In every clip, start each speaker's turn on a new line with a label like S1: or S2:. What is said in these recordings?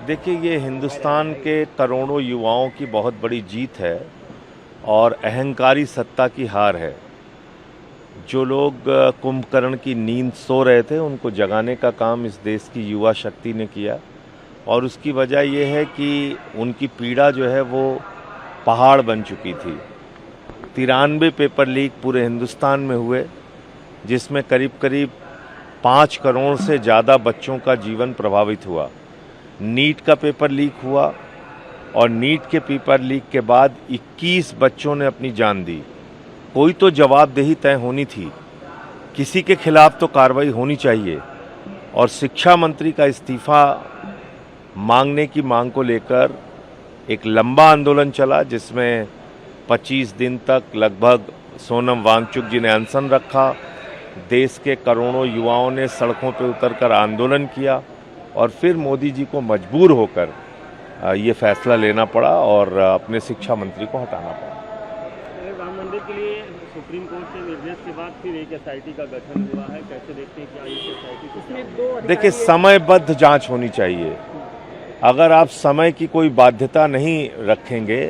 S1: देखिए, ये हिंदुस्तान के करोड़ों युवाओं की बहुत बड़ी जीत है और अहंकारी सत्ता की हार है। जो लोग कुंभकर्ण की नींद सो रहे थे, उनको जगाने का काम इस देश की युवा शक्ति ने किया और उसकी वजह यह है कि उनकी पीड़ा जो है वो पहाड़ बन चुकी थी। 93 पेपर लीक पूरे हिंदुस्तान में हुए, जिसमें करीब करीब 5 करोड़ से ज़्यादा बच्चों का जीवन प्रभावित हुआ। नीट का पेपर लीक हुआ और नीट के पेपर लीक के बाद 21 बच्चों ने अपनी जान दी। कोई तो जवाबदेही तय होनी थी, किसी के खिलाफ तो कार्रवाई होनी चाहिए। और शिक्षा मंत्री का इस्तीफा मांगने की मांग को लेकर एक लंबा आंदोलन चला, जिसमें 25 दिन तक लगभग सोनम वांगचुक जी ने अनशन रखा। देश के करोड़ों युवाओं ने सड़कों पर उतरकर आंदोलन किया और फिर मोदी जी को मजबूर होकर ये फैसला लेना पड़ा और अपने शिक्षा मंत्री को हटाना पड़ा।
S2: राम मंदिर के लिए सुप्रीम कोर्ट के निर्देश के बाद फिर एक एसआईटी का गठन हुआ है, कैसे देखते हैं क्या इस एसआईटी को?
S1: देखिए, समयबद्ध जांच होनी चाहिए। अगर आप समय की कोई बाध्यता नहीं रखेंगे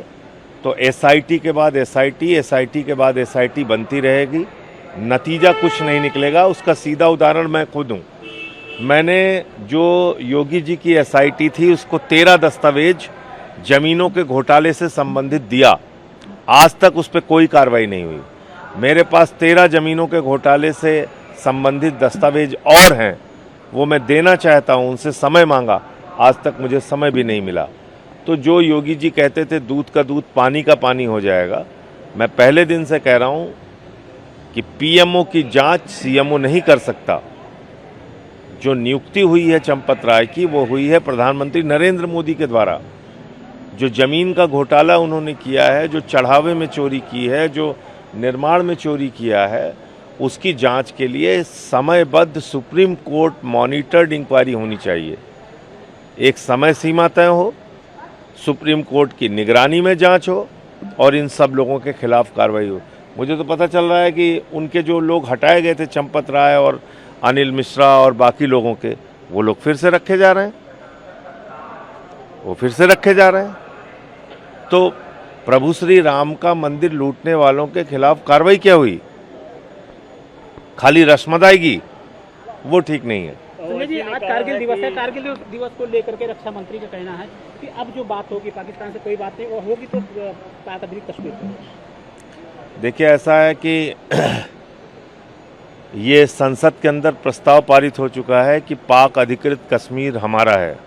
S1: तो एसआईटी के बाद एसआईटी के बाद एसआईटी बनती रहेगी, नतीजा कुछ नहीं निकलेगा। उसका सीधा उदाहरण मैं खुद हूँ। मैंने जो योगी जी की एसआईटी थी, उसको 13 दस्तावेज जमीनों के घोटाले से संबंधित दिया। आज तक उस पर कोई कार्रवाई नहीं हुई। मेरे पास 13 जमीनों के घोटाले से संबंधित दस्तावेज और हैं, वो मैं देना चाहता हूँ। उनसे समय मांगा, आज तक मुझे समय भी नहीं मिला। तो जो योगी जी कहते थे दूध का दूध पानी का पानी हो जाएगा, मैं पहले दिन से कह रहा हूँ कि पीएमओ की जांच सीएमओ नहीं कर सकता। जो नियुक्ति हुई है चंपत राय की, वो हुई है प्रधानमंत्री नरेंद्र मोदी के द्वारा। जो जमीन का घोटाला उन्होंने किया है, जो चढ़ावे में चोरी की है, जो निर्माण में चोरी किया है, उसकी जांच के लिए समयबद्ध सुप्रीम कोर्ट मॉनिटर्ड इंक्वायरी होनी चाहिए। एक समय सीमा तय हो, सुप्रीम कोर्ट की निगरानी में जांच हो और इन सब लोगों के खिलाफ कार्रवाई हो। मुझे तो पता चल रहा है कि उनके जो लोग हटाए गए थे, चंपत राय और अनिल मिश्रा और बाकी लोगों के, वो लोग फिर से रखे जा रहे हैं। तो प्रभु श्री राम का मंदिर लूटने वालों के खिलाफ कार्रवाई क्या हुई? खाली रस्म अदायगी, वो ठीक नहीं है।
S3: संजय जी, आज कारगिल दिवस है। कारगिल दिवस को लेकर के रक्षा मंत्री का कहना है कि अब जो बात होगी पाकिस्तान से कोई बात नहीं, वो होगी तो पाक अधिकृत कश्मीर से।
S1: देखिए, ऐसा है कि ये संसद के अंदर प्रस्ताव पारित हो चुका है कि पाक अधिकृत कश्मीर हमारा है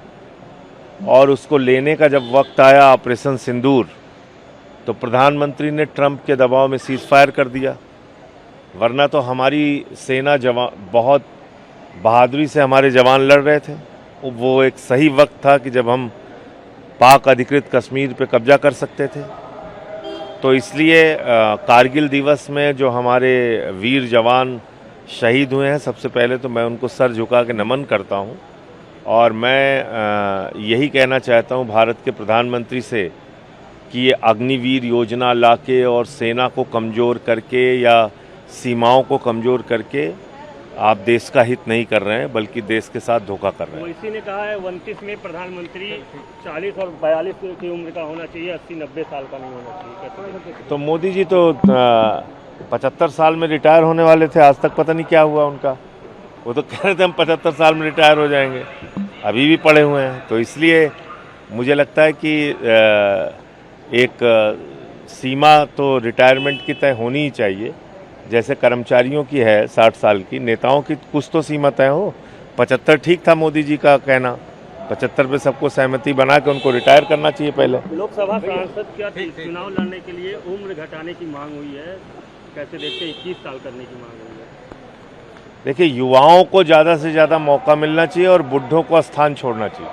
S1: और उसको लेने का जब वक्त आया ऑपरेशन सिंदूर, तो प्रधानमंत्री ने ट्रंप के दबाव में सीज फायर कर दिया। वरना तो हमारी सेना बहुत बहादुरी से हमारे जवान लड़ रहे थे। वो एक सही वक्त था कि जब हम पाक अधिकृत कश्मीर पे कब्जा कर सकते थे। तो इसलिए कारगिल दिवस में जो हमारे वीर जवान शहीद हुए हैं, सबसे पहले तो मैं उनको सर झुका के नमन करता हूं और मैं यही कहना चाहता हूं भारत के प्रधानमंत्री से कि ये अग्निवीर योजना लाके और सेना को कमज़ोर करके या सीमाओं को कमज़ोर करके आप देश का हित नहीं कर रहे हैं, बल्कि देश के साथ धोखा कर रहे हैं।
S2: इसी ने कहा है 29 में प्रधानमंत्री 40 और 42 की उम्र का होना चाहिए, 80-90 साल का नहीं होना चाहिए।
S1: तो मोदी जी तो 75 साल में रिटायर होने वाले थे, आज तक पता नहीं क्या हुआ उनका। वो तो कह रहे थे हम 75 साल में रिटायर हो जाएंगे, अभी भी पड़े हुए हैं। तो इसलिए मुझे लगता है कि एक सीमा तो रिटायरमेंट की तय होनी ही चाहिए। जैसे कर्मचारियों की है 60 साल की, नेताओं की कुछ तो सीमा तय हो। 75 ठीक था मोदी जी का कहना, 75 पे सबको सहमति बना के उनको रिटायर करना चाहिए पहले।
S2: लोकसभा सांसद क्या चुनाव लड़ने के लिए उम्र घटाने की मांग हुई है, कैसे देखते हैं? 21 साल करने की मांग हुई है।
S1: देखिए, युवाओं को ज़्यादा से ज़्यादा मौका मिलना चाहिए और बुढ़ों को स्थान छोड़ना चाहिए।